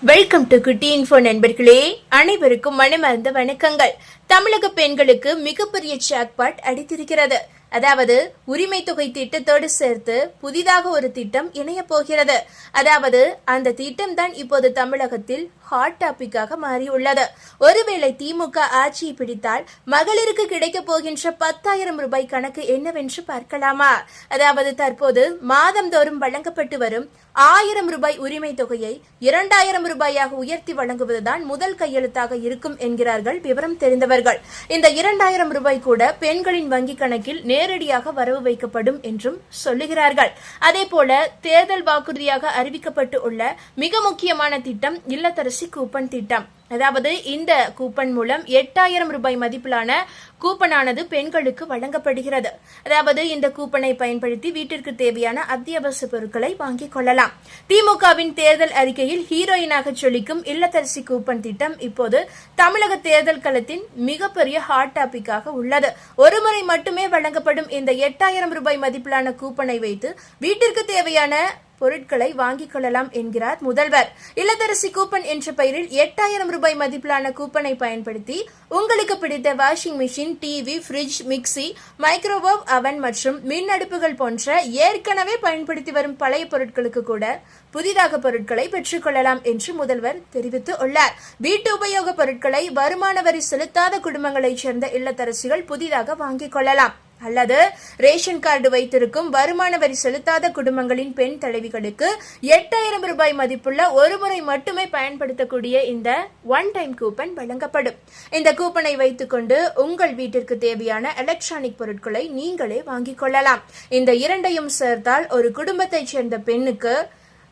Welcome to குட்டி info நண்பர்களே, அனைவருக்கும் மனமார்ந்த வணக்கங்கள். தமிழக பெண்களுக்கு மிகப்பெரிய ஜாக்பாட் அடித்திருக்கிறது. அதாவது உரிமை தொகை திட்டத்தோடு சேர்த்து புதிதாக ஒரு திட்டம் இணைய போகிறது. அதாவது அந்த திட்டம் தான் இப்போது தமிழகத்தில் ஹாட் டாபிக்காக மாறியுள்ளது. ஒருவேளை திமுக ஆட்சியை பிடித்தால் மகளிருக்கு கிடைக்க போகின்ற 10,000 ரூபாய் கணக்கு என்னவென்று பார்க்கலாமா? அதாவது தற்போது மாதந்தோறும் வழங்கப்பட்டு வரும் 1000 ரூபாய் உரிமை தொகையை 2,000 ரூபாயாக உயர்த்தி வழங்குவதுதான் முதல் கையெழுத்தாக இருக்கும் என்கிறார்கள் விவரம் தெரிந்தவர்கள். இந்த 2,000 ரூபாய் கூட பெண்களின் வங்கிக் கணக்கில் நேரடியாக வரவு வைக்கப்படும் என்றும் சொல்லுகிறார்கள். அதேபோல தேர்தல் வாக்குறுதியாக அறிவிக்கப்பட்டு உள்ள மிக முக்கியமான திட்டம் இல்லத்தரசி கூப்பன் திட்டம். அதாவது இந்த கூப்பன் மூலம் 8,000 ரூபாய் மதிப்பிலான கூப்பனானது பெண்களுக்கு வழங்கப்படுகிறது. அதாவது இந்த கூப்பனை பயன்படுத்தி வீட்டிற்கு தேவையான அத்தியாவசிய பொருட்களை வாங்கிக் கொள்ளலாம். திமுகவின் தேர்தல் அறிக்கையில் ஹீரோயினாக சொல்லிக்கும் இல்லத்தரசி கூப்பன் திட்டம் இப்போது தமிழக தேர்தல் களத்தின் மிகப்பெரிய ஹாட் டாபிக்காக உள்ளது. ஒருமுறை மட்டுமே வழங்கப்படும் இந்த 8,000 ரூபாய் மதிப்பிலான கூப்பனை வைத்து வீட்டிற்கு தேவையான பொருட்களை வாங்கிக் கொள்ளலாம் என்கிறார் முதல்வர். இல்லத்தரசி கூப்பன் என்ற பெயரில் 8,000 ரூபாய் மதிப்பிலான கூப்பனை பயன்படுத்தி உங்களுக்கு பிடித்த washing machine, TV, fridge, mixie, microwave அவன் மற்றும் மின் அடுப்புகள் போன்ற ஏற்கனவே பயன்படுத்தி வரும் பழைய பொருட்களுக்கு கூட புதிதாக பொருட்களை பெற்றுக் கொள்ளலாம் என்று முதல்வர் தெரிவித்து உள்ளார். வீட்டு உபயோக பொருட்களை வருமான வரி செலுத்தாத குடும்பங்களைச் சேர்ந்த இல்லத்தரசிகள் புதிதாக வாங்கிக் கொள்ளலாம். அல்லது ரேஷன் கார்டு வைத்திருக்கும் வருமான வரி செலுத்தாத குடும்பங்களின் பெண் தலைவிகளுக்கு 8,000 ரூபாய் மதிப்புள்ள ஒருமுறை மட்டுமே பயன்படுத்தக்கூடிய இந்த ஒன் டைம் கூப்பன் வழங்கப்படும். இந்த கூப்பனை வைத்துக் கொண்டு உங்கள் வீட்டிற்கு தேவையான எலக்ட்ரானிக் பொருட்களை நீங்களே வாங்கிக் கொள்ளலாம். இந்த இரண்டையும் சேர்த்தால் ஒரு குடும்பத்தைச் சேர்ந்த பெண்ணுக்கு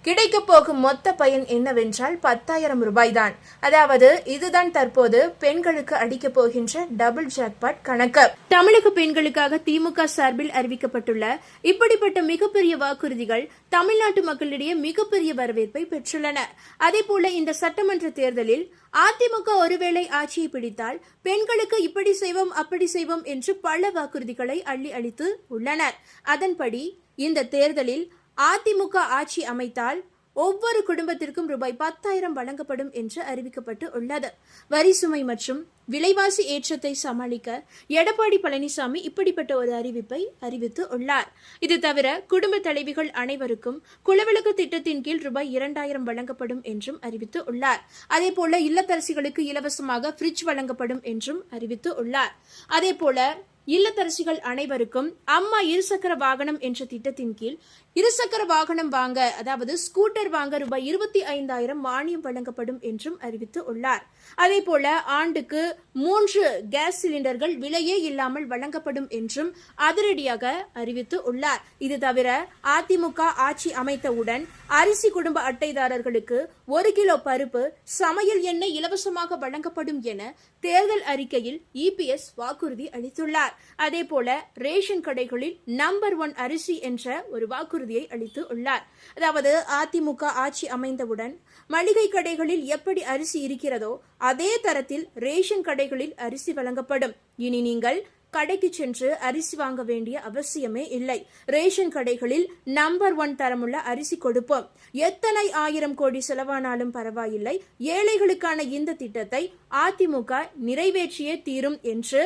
கிடைக்க போகும் மொத்த பயன் என்னவென்றால் 10,000 ரூபாய் தான். அதாவது இதுதான் தற்போது பெண்களுக்கு அடிக்க போகின்ற டபுள் ஜாக்பாட் கணக்கு. தமிழக பெண்களுக்காக திமுக சார்பில் அறிவிக்கப்பட்டுள்ள இப்படிப்பட்ட மிகப்பெரிய வாக்குறுதிகள் தமிழ்நாட்டு மக்களிடையே மிகப்பெரிய வரவேற்பை பெற்றுள்ளன. அதேபோல இந்த சட்டமன்ற தேர்தலில் அதிமுக ஒருவேளை ஆட்சியை பிடித்தால் பெண்களுக்கு இப்படி செய்வோம் அப்படி செய்வோம் என்று பல வாக்குறுதிகளை அள்ளி அளித்து உள்ளனர். அதன்படி இந்த தேர்தலில் அதிமுக ஆட்சி அமைத்தால் ஒவ்வொரு குடும்பத்திற்கும் ரூபாய் 10,000 வழங்கப்படும் என்று அறிவிக்கப்பட்டு உள்ளது. வரி சுமை மற்றும் விலைவாசி ஏற்றத்தை சமாளிக்க எடப்பாடி பழனிசாமி இப்படிப்பட்ட ஒரு அறிவிப்பை அறிவித்து உள்ளார். இது தவிர குடும்ப தலைவிகள் அனைவருக்கும் குலவிளக்கு திட்டத்தின் கீழ் ரூபாய் 2,000 வழங்கப்படும் என்றும் அறிவித்து உள்ளார். அதேபோல இல்லத்தரசிகளுக்கு இலவசமாக ஃப்ரிட்ஜ் வழங்கப்படும் என்றும் அறிவித்து உள்ளார். அதேபோல இல்லத்தரசிகள் அனைவருக்கும் அம்மா இருசக்கர வாகனம் என்ற திட்டத்தின் கீழ் இருசக்கர வாகனம் வாங்க, அதாவது ஸ்கூட்டர் வாங்க ரூபாய் 25,000 மானியம் வழங்கப்படும் என்றும் அறிவித்து உள்ளார். அதே போல ஆண்டுக்கு 3 கேஸ் சிலிண்டர்கள் விலையே இல்லாமல் வழங்கப்படும் என்றும் அதிரடியாக அறிவித்து உள்ளார். இது தவிர அதிமுக ஆட்சி அமைத்தவுடன் அரிசி குடும்ப அட்டைதாரர்களுக்கு 1 கிலோ பருப்பு, சமையல் எண்ணெய் இலவசமாக வழங்கப்படும் என தேர்தல் அறிக்கையில் இபிஎஸ் வாக்குறுதி அளித்துள்ளார். அதே போல ரேஷன் கடைகளில் நம்பர் 1 அரிசி என்ற ஒரு வாக்குறுதியை அளித்து உள்ளார். அதாவது அதிமுக ஆட்சி அமைந்தவுடன் மளிகை கடைகளில் எப்படி அரிசி இருக்கிறதோ அதே தரத்தில் ரேஷன் கடைகளில் அரிசி வழங்கப்படும். இனி நீங்கள் கடைக்கு சென்று அரிசி வாங்க வேண்டிய அவசியமே இல்லை. ரேஷன் கடைகளில் நம்பர் 1 தரமுள்ள அரிசி கொடுப்போம். எத்தனை 1000 கோடி செலவானாலும் பரவாயில்லை, ஏழைகளுக்கான இந்த திட்டத்தை அதிமுக நிறைவேற்றியே தீரும் என்று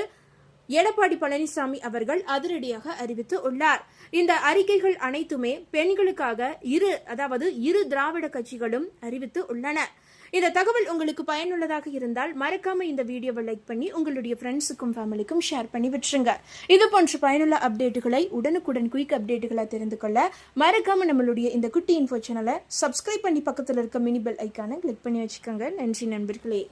எடப்பாடி பழனிசாமி அவர்கள் அதிரடியாக அறிவித்து உள்ளார். இந்த அறிக்கைகள் அனைத்துமே பெண்களுக்காக இரு திராவிட கட்சிகளும் அறிவித்து உள்ளன. இந்த தகவல் உங்களுக்கு பயனுள்ளதாக இருந்தால் மறக்காம இந்த வீடியோவை லைக் பண்ணி உங்களுடைய ஃப்ரெண்ட்ஸுக்கும் ஃபேமிலிக்கும் ஷேர் பண்ணி விட்டுருங்க. இது போன்ற பயனுள்ள அப்டேட்டுகளை உடனுக்குடன் குயிக் அப்டேட்டுகளை தெரிந்து கொள்ள மறக்காம நம்மளுடைய இந்த குட்டி இன்ஃபோ சேனலை சப்ஸ்கிரைப் பண்ணி பக்கத்தில் இருக்க மினி பெல் ஐக்கானை கிளிக் பண்ணி வச்சுக்கோங்க. நன்றி நண்பர்களே.